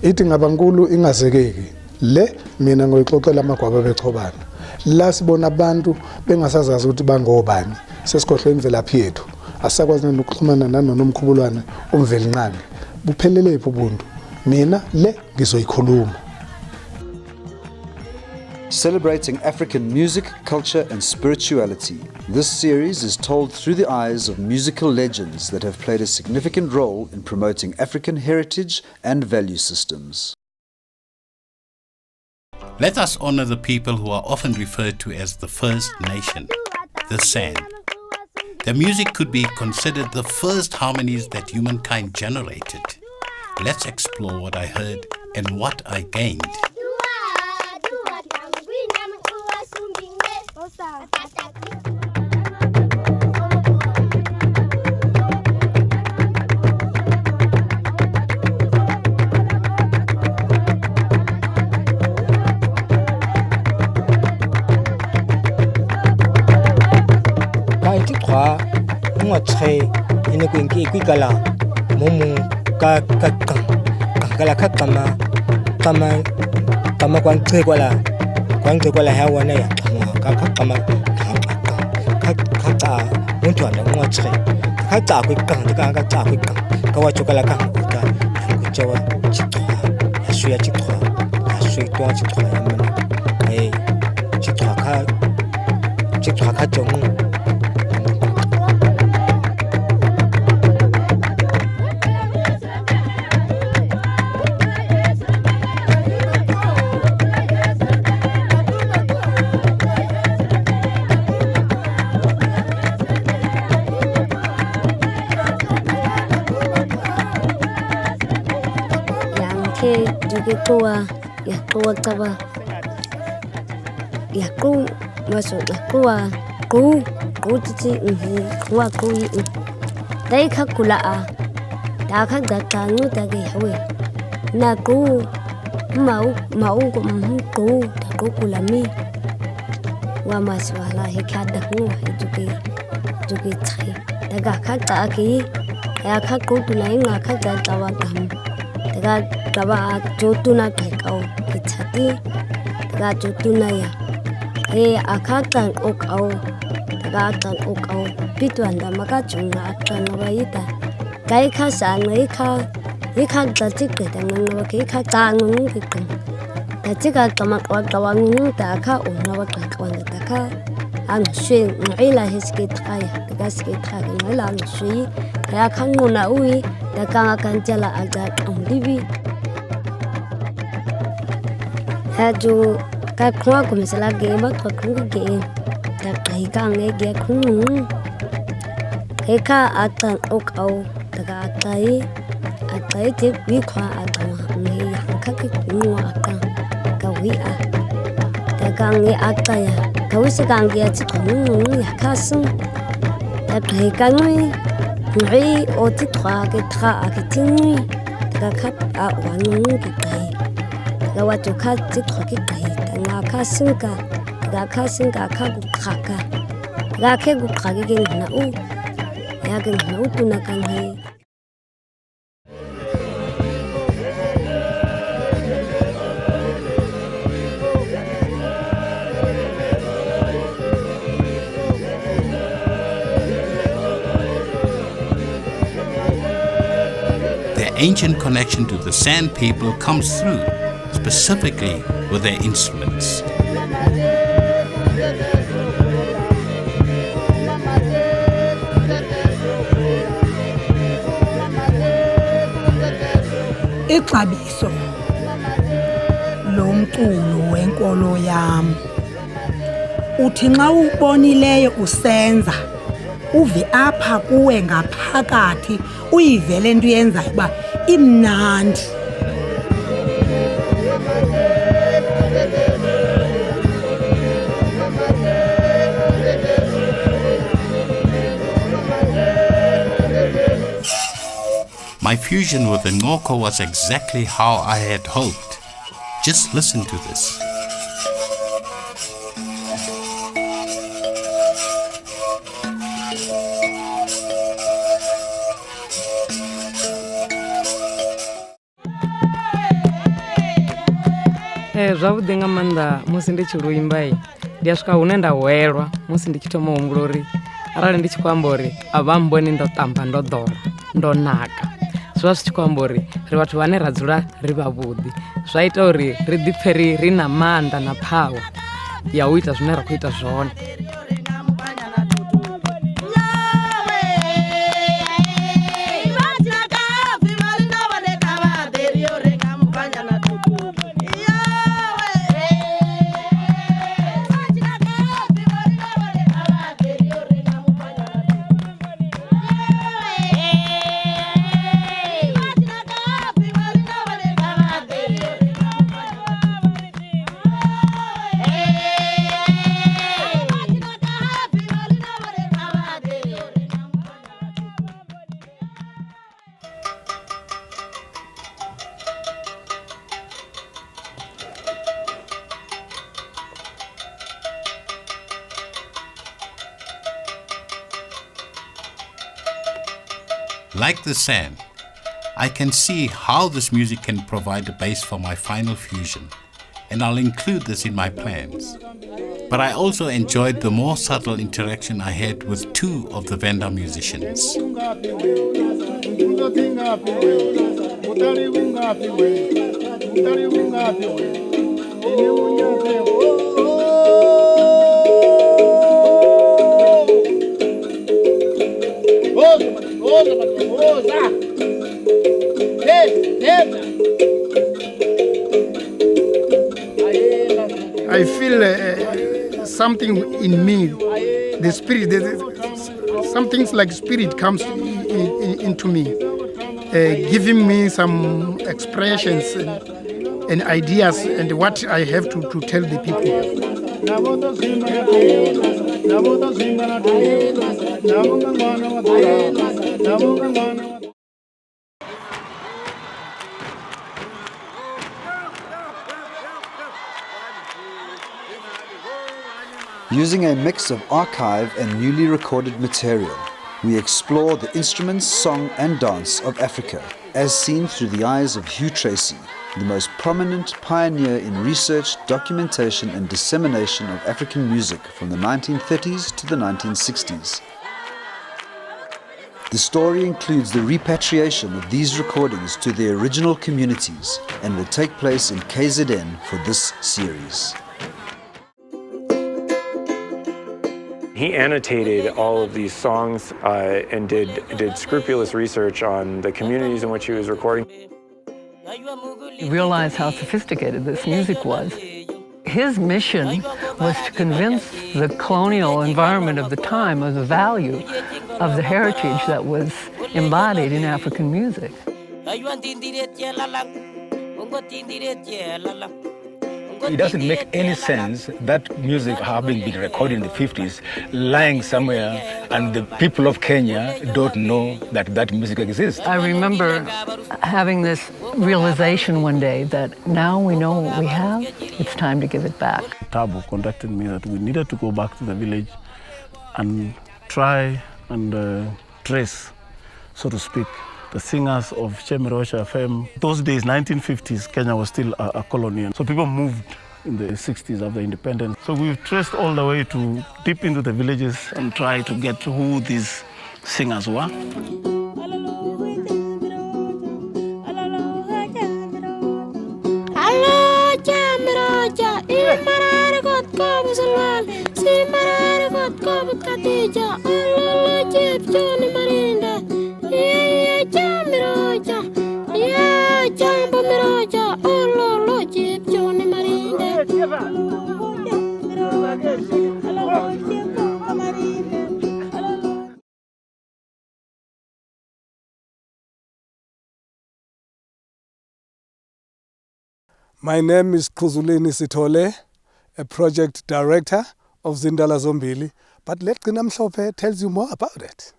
ithi ngabankulu ingazekeki le mina ngoyixoxela amagwaba bechobana la sibona abantu bengasazazi ukuthi bangobani sesikhohlwe imvelaphi yethu asakwazi nokuxhumana nanonomkhubulwane omvelincane buphelele phi ubuntu mina le ngizoyikhuluma. Celebrating African music, culture and spirituality, this series is told through the eyes of musical legends that have played a significant role in promoting African heritage and value systems. Let us honor the people who are often referred to as the First Nation, the San. Their music could be considered the first harmonies that humankind generated. Let's explore what I heard and what I gained. Their ancient connection to the San people comes through, specifically with their instruments. Ixabiso lomculo wenkolo yam uthi nxa ubonileyo usenza uve apha kuwe ngaphakathi uyivele into yenza uba imnandi. My fusion with the Ngoko was exactly how I had hoped. Just listen to this. Zwavhuḓi nga maanḓa musi ndi tshi luimba ndi a swika hune nda hwelwa musi ndi tshi thoma u humbula uri arali ndi tshi khou amba uri a vha mboni ndo ṱamba ndo ḓola ndo naka zwi vha zwi tshi khou amba uri ri vhathu vhane ra dzula ri vhavhuḓi zwa ita uri ri ḓipfhe ri na maanḓa na power ya u ita zwine ra khou ita zwone. Like the sand, I can see how this music can provide a base for my final fusion, and I'll include this in my plans. But I also enjoyed the more subtle interaction I had with two of the Venda musicians. I feel something in me, the spirit, some things like spirit comes into me, giving me some expressions and ideas and what I have to tell the people. Using a mix of archive and newly recorded material, we explore the instruments, song and dance of Africa, as seen through the eyes of Hugh Tracy, the most prominent pioneer in research, documentation and dissemination of African music from the 1930s to the 1960s. The story includes the repatriation of these recordings to their original communities and will take place in KZN for this series. He annotated all of these songs and did scrupulous research on the communities in which he was recording. He realized how sophisticated this music was. His mission was to convince the colonial environment of the time of the value of the heritage that was embodied in African music. It doesn't make any sense that music having been recorded in the 50s, lying somewhere, and the people of Kenya don't know that that music exists. I remember having this realization one day that now we know what we have, it's time to give it back. Tabo contacted me that we needed to go back to the village and try and trace, so to speak, the singers of Chemirosha FM. Those days, 1950s, Kenya was still a colony. So people moved in the 60s after independence. So we've traced all the way to deep into the villages and try to get who these singers were. My name is Khuzuleni Sithole, a project director of Zindala Zombili, but Let Gcina Mhlophe tells you more about it.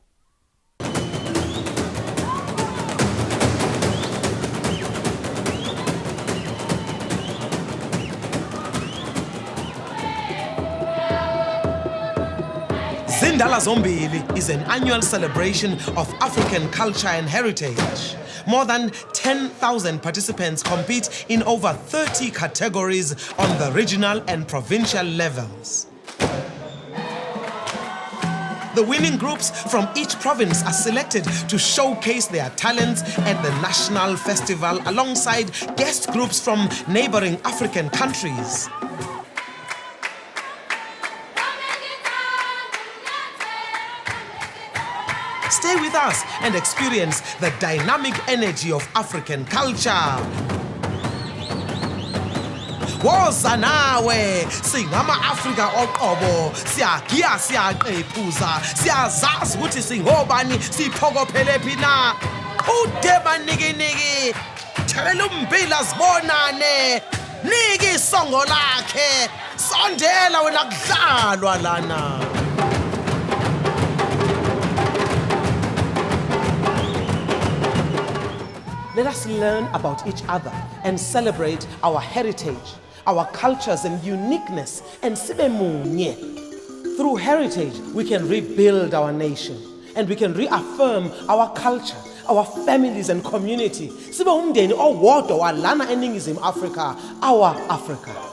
Zindala Zombili is an annual celebration of African culture and heritage. More than 10,000 participants compete in over 30 categories on the regional and provincial levels. The winning groups from each province are selected to showcase their talents at the national festival alongside guest groups from neighboring African countries. Stay with us and experience the dynamic energy of African culture. Woza nawe singama Africa oqobo siyagiya siyaqephuza siyazazi ukuthi singobani siphokophele phi na udeba niki thela umbila sibonane niki isongo lakhe sondela wena kudlalwa lana. Let us learn about each other and celebrate our heritage, our cultures and uniqueness, and sibe munye. Through heritage, we can rebuild our nation and we can reaffirm our culture, our families and community. Sibe umndeni owodwa walana eNingizimu Afrika, our Africa.